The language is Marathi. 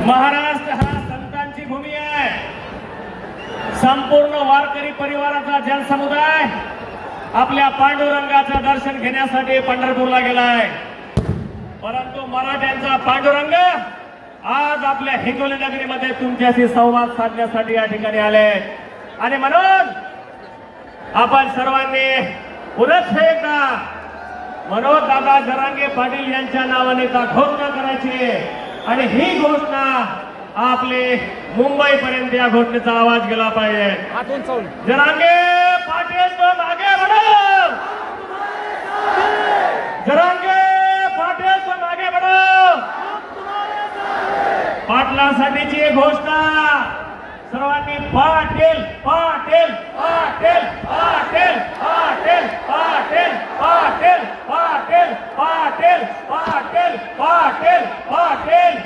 महाराष्ट्र हा संतांची भूमी आहे। संपूर्ण वारकरी परिवाराचा जनसमुदाय आपल्या पांडुरंगाचं दर्शन घेण्यासाठी पंढरपूरला गेलाय। परंतु मराठ्यांचा पांडुरंग आज आपल्या हिंगोली नगरीमध्ये तुमच्याशी संवाद साधण्यासाठी या ठिकाणी आले आणि म्हणून आपण सर्वांनी पुनश्च एकदा मनोज दादा जरांगे पाटील यांच्या नावाने घोषणा करायची आणि ही घोषणा आपले मुंबई पर्यंत या घोषणेचा आवाज गेला पाहिजे। जरांगे पाटील तुम आगे बढ़ो, जरांगे पाटील तुम आगे बढ़ो। पाटलासाठीची एक घोषणा सर्वांनी पाटील पाटील पाटील पाटील पाटील पाटील पाटील पाटील पाटील पाटील पाटील पाटील